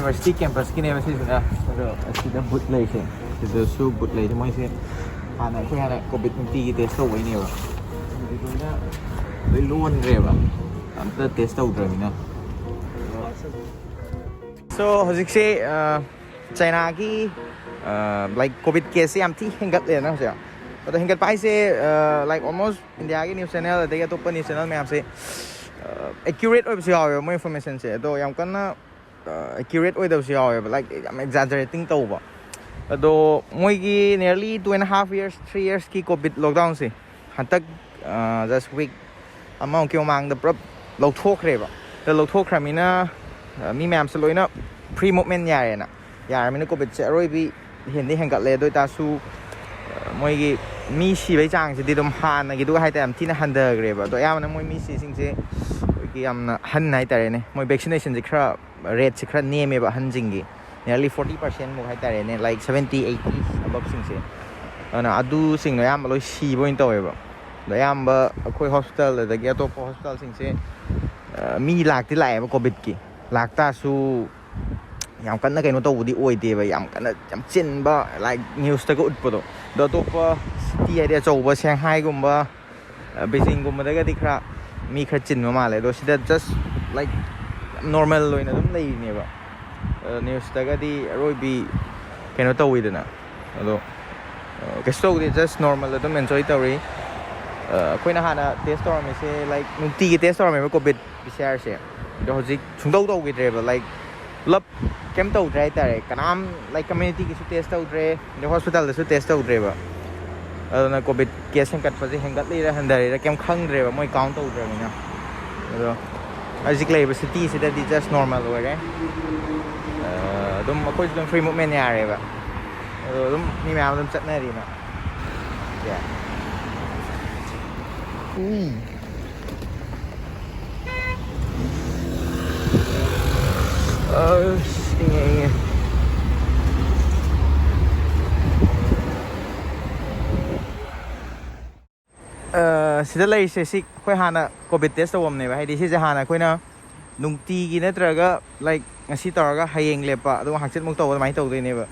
University campus ki ne message na ado asida boot lay se the su boot lay moi se hana ko hana covid 19 ki test wai ne ba na loi lon re ba amta test out re na so hojik se China ki like covid case am thi hengat le na se ado hengat pai se like almost India ki news channel de to news channel me am se accurate oi se yaw mo information se do yam kana accurate oi do se yaw like I'm exaggerating to ba ado moi ki nearly 2.5 years 3 years ki covid lockdown se hantak just week among ki mang the prop lok thok re ba the lok thok khamina mi ma'am se loina pre movement ya na ya mina covid se roi bi hen ni hengat le doi ta su moi ki mi si bai chang se di dum han na ki du hai ta am tin han de gre ba do ya na moi mi si sing se ki am na han nai ta re ne moi vaccination se khra rate se khra ne me ba han jing gi nearly 40% mo hai ta re ne like 70 80 above sing se na adu sing no yam loi si boin to ba do yam ba khoi hospital da ge to hospital sing se mi lak ti lai ba covid ki lak ta su yam kan na kai no to di oi de ba yam kan yam chin ba like news ta ko ut po do to pa ti ai de chou ba Shanghai gum ba Beijing gum da ga di khra mi khra chin ma le do sida just like normal loi na dum lei ne ba news ta ga di roi bi kai no to wi de na ado cái show thì just normal dum enjoy to ri khoi na hana test storm me se like nung ti test storm me covid bi share se do hojik chung do gi tre ba like lab kem tàu dre ta re kanam like community ki su test tàu dre the hospital su test tàu dre ba na covid case hang kat pa ji hang gat le ra han dare ra kem khang dre ba moi count tàu dre na ado basically ba city se that is just normal wa re dum ko dum free movement ya re ba dum mi ma dum chat na ri na yeah nghe sida lai se sik khoi hana covid test awam ne ba hai di se hana khoi na nung ti gi na traga like ngasi taraga hayeng lepa adu hakchet muk to mai to dei ne ba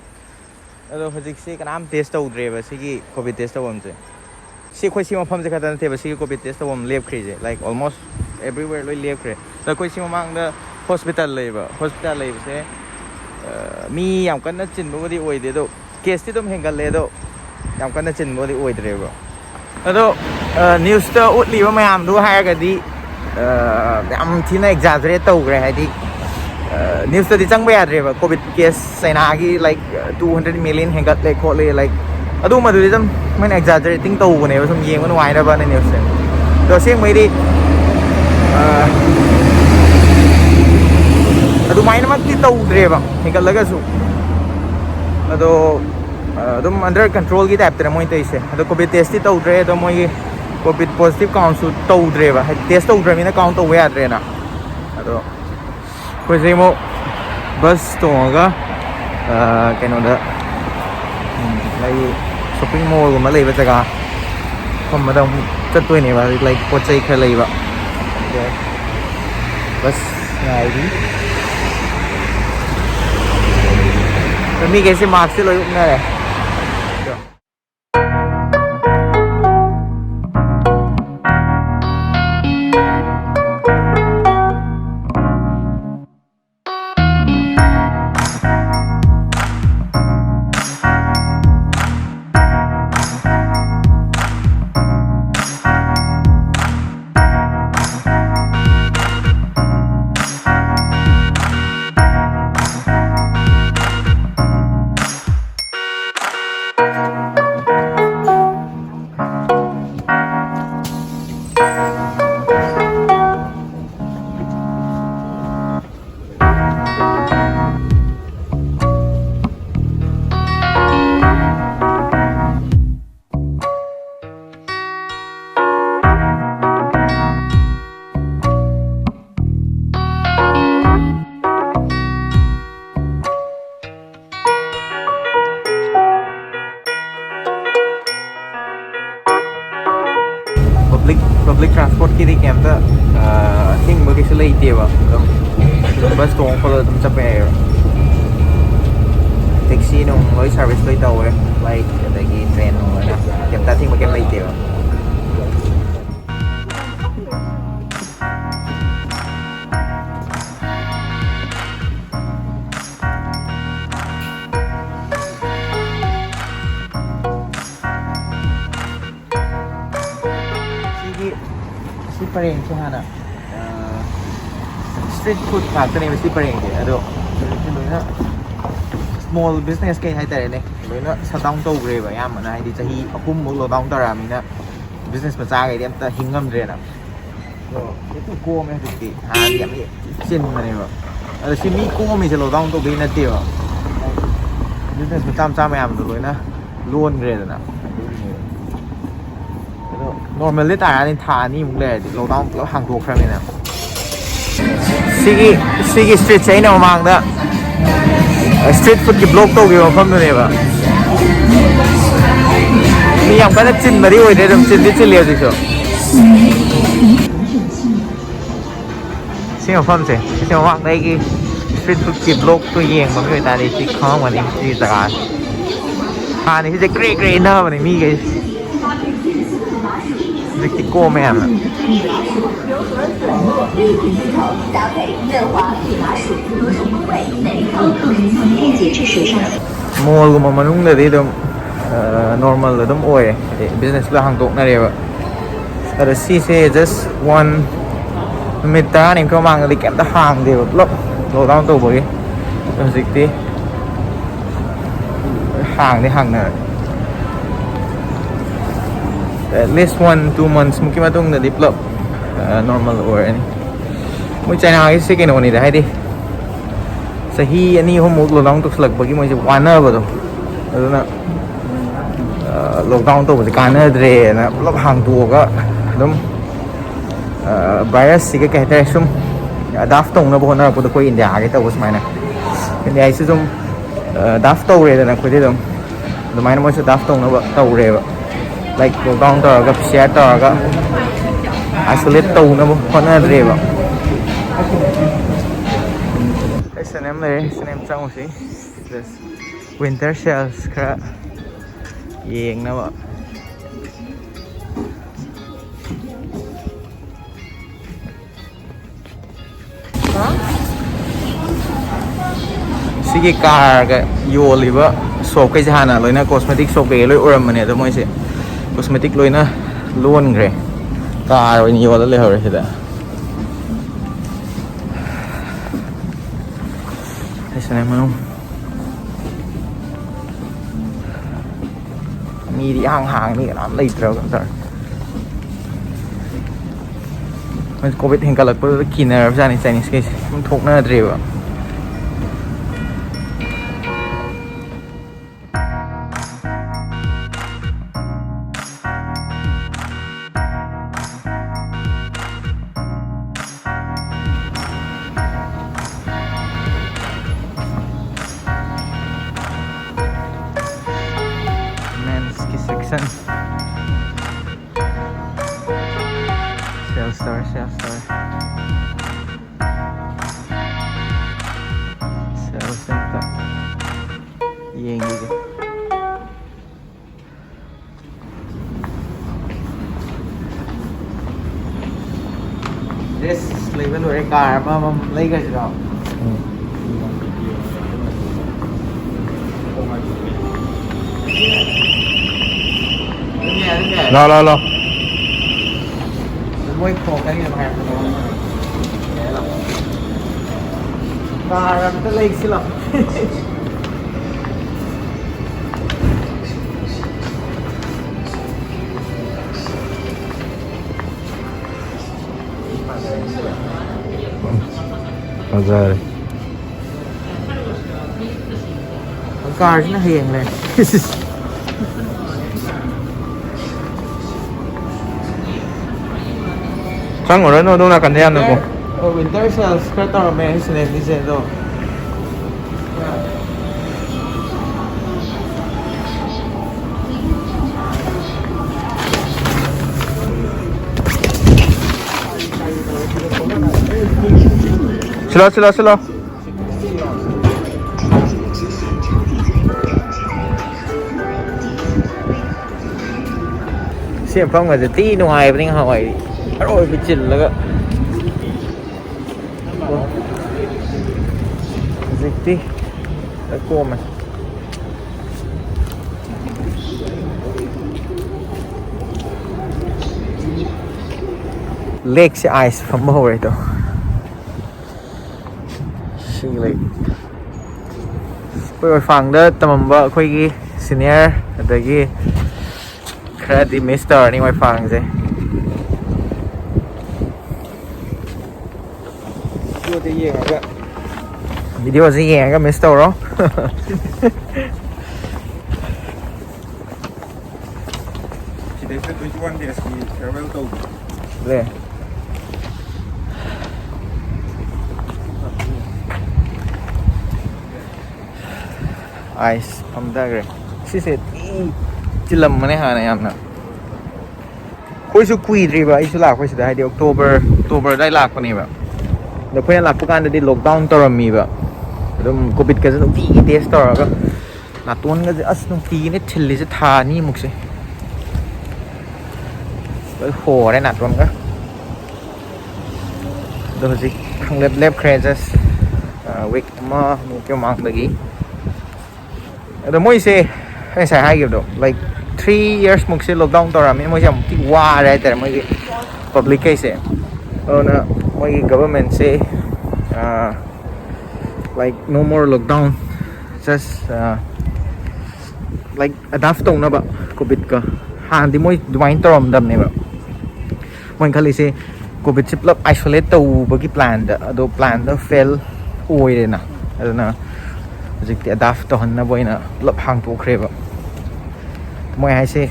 ado hojik se kanam test to dre ba sigi covid test awam je si khoi si ma pham je khata na the ba sigi covid test awam lep khri je like almost everywhere loi lep khre da khoi si ma mang da hospital lei ba se mi yam kan na chin bo di oi de do case ti dum hengal le do yam kan na chin bo di oi dre ba ado news ta utli ba mayam du hai ga di yam thi na exaggerate to gre hai di news ta di chang ba ya dre ba covid case China gi like 200 million hengal le kho le like adu ma du di jam men exaggerating to ne ba sum yeng ba wai da ba na news do siang mai di adu mai na ti to dre ba hengal laga su ado dum under control gi type tra moi tai se ado covid test ti to dre do moi covid positive count su to dre ba test to dre mi na count to we adre na ado ko je mo bus to ga cái nó đó lai shopping mall của mà lấy bây giờ cả không mà đông rất tuổi này và lấy quạt dây khai lấy vậy bus này đi mi cái xem mark sẽ lấy cũng này public transport ki ri kem ta thing mo ki se lei te ba bus to ko la tum chape taxi nung lối service lối tàu ấy like cái train nung rồi nè kiểm ta thêm một cái mấy triệu Pareng siya hana street food park to name si pareng de ado na small business kay hay tare ne loina sa dong to gre ba yam na di chahi akum mo lo dong tara mi na business ma cha gai dem ta hingam re na so itu ko me ti ha yam ye chin ma ne ba ado si mi ko mi se lo dong to be na ti ba business ma cham cham yam do loina luôn gre na normally แต่อันนี้ทานี่มึงเลยเราต้องเราห่างตัวครั้งนี้นะซีกีสตรีทใช้ในมังเด้อสตรีทฟุตกี่บล็อกตัวกี่มาเพิ่มตัวนี้ป่ะมีอย่างก็จะจินมาดิโอ้ยเดี๋ยวจินที่จะเลี้ยวสิชัวสิ่งของเพิ่มสิสิ่งของมังได้กี่สตรีทฟุตกี่บล็อกตัวเยี่ยงมันไม่ได้ที่ข้างวันนี้ที่ตลาดทานี่ที่จะเกรย์เนอร์วันนี้มีกี่这个锅面了。mua của mà đúng là đi đâu normal là đúng oi business là hàng tụng này vậy ở CC just one meter này có mang đi kèm ta hàng đều lắm đồ đau tủ với dịch đi hàng đi hàng này at least 1-2 months mungkin matong na develop normal or any mo china cái sige no ni dai di sahi ani ho mo lo dong to slag bagi mo je wana ba to na lockdown to ba ka na dre na lo hang tu ga dum virus sige ka ta sum adapt tong na bo na ko ko india ga ta was mai na india ai sum adapt to re na ko de dum the mai mo se adapt tong na ba to re ba like lockdown to ga share to ga isolate to na ko na re ba SNM này SNM trong gì winter sales cả yên nào ạ sĩ cái car cái yo liva shop cái gì na lối na cosmetic shop cái lối oram này đó mọi người cosmetic lối na luôn rồi car rồi nhiều lắm rồi thế đó SNM khôngมีที่ห่างๆนี่ร้านเลยเรากันมันโควิดเห็นกันแล้วก็กินอะไรแบบนี้ใช่ไหมสกิมันทุกน่าเร็วอ่ะsection sales store sales center yên gì kìa this lấy cái loại car mà lấy cái gì đó lo mỗi khổ cái này hàng và làm cái lên xí lắm bao giờ con car nó hiền này Sang ở đó đâu là cần thêm được không? Winter sales cái tàu mẹ hay xem đi xem đâu. Slow. เสียงฟังว่าจะตีหน่วยเป็นยังไงอร่อยไปจินแล้วก็สิตีแล้วกลัวมันเล็กใช่ไอซ์ฟังบ่อยตัวชิงเล็กไปฟังเด้อตำรวจคุยกี่ซีเนียร์แต่กี่แค่ดิมิสเตอร์นี่ไปฟังสิวิดีโอสิยังก็มิสเตอร์หรอเลยไอซ์พัมได้เลยสิเสร็จจิลลัมมันเนี่ยหาในอันน่ะคุยสุกุยดรีบะไอสุลาคุยสุดท้ายเดี๋ยวออกโทเบอร์ได้ลากคนนี้แบบเดี๋ยวเพื่อนหลักพวกการจะล็อกดาวน์ตัวมีแบบเดี๋ยวโควิดก็จะต้องตีเทสตัวก็หน้าตัวก็จะอัศต้องตีเนี่ยเฉลี่ยจะทานี่มุกสิแล้วโหได้หน้าตัวก็เดี๋ยวสิข้างเล็บเครซัสวิกมามีเกี่ยวมังตะกี้เดี๋ยวมั่วสิให้ใส่ให้เกี่ยวดอก like 3 years มุกสิล็อกดาวน์ตัวมีมั่วจะที่ว่าอะไรแต่มั่วสิ public case นะมั่วสิ government say like no more lockdown just like adapt ตรงนะแบบโควิดก็ห่างที่มั่วดูไม่ตรอมดำเนี่ยแบบมันเขาเลยสิโควิดสิบลับ isolate ตัวบางที plan เดี๋ยว plan เดี๋ยว fail โอ้ยเลยนะอะไรนะจะที่ adapt ตัวนั้นบ่อยนะลับห่างตัวเครบมั่วให้สิ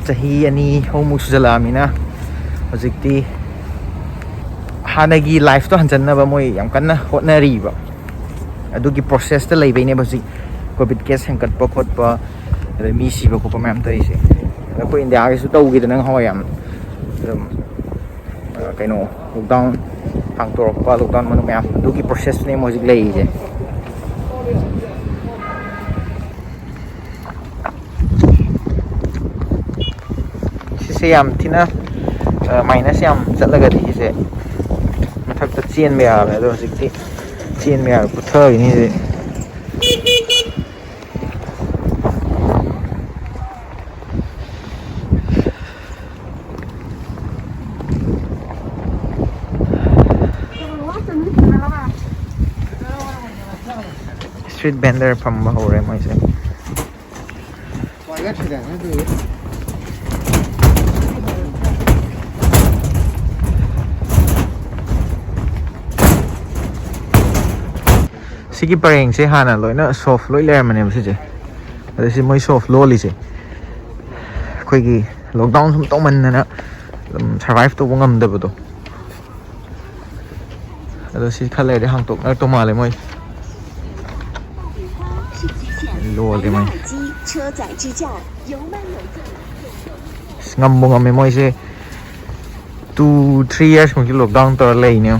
จะฮีอันนี้เขามุสลิมนะจะที่ฮานากีไลฟ์ตัวหันจันนะบ่มั่วอย่างกันนะคนน่ารีบดูกี่ process ตัวเลยไปเนี่ยบ่สิโควิด case แห่งกัดปกติป่ะอะไรมีสิบ่กูประมาณตัวนี้สิแล้วก็อินเดียก็สุดตัวกี่ตัวนึงเขาอย่างcái nó lockdown hàng tuần qua lockdown mà nó mẹ đôi cái process này mới lấy chứ xem thì nó mày nó xem rất là gần thì sẽ mà thật là chiên mèo này rồi dịch thì chiên mèo của thơ như thế street vendor from Bahore myself. Sige pareng se hana loi na soft loi ler mane mse je. Ade si moi soft lo li se. Khoi gi lockdown sum tong man na survive to ngam da bu do. Ade si khale de hang tok na to ma le moi. Lo le mai. Ngam bo ngam moi se 2-3 years ของที่ lockdown ตัวเลยเนี่ย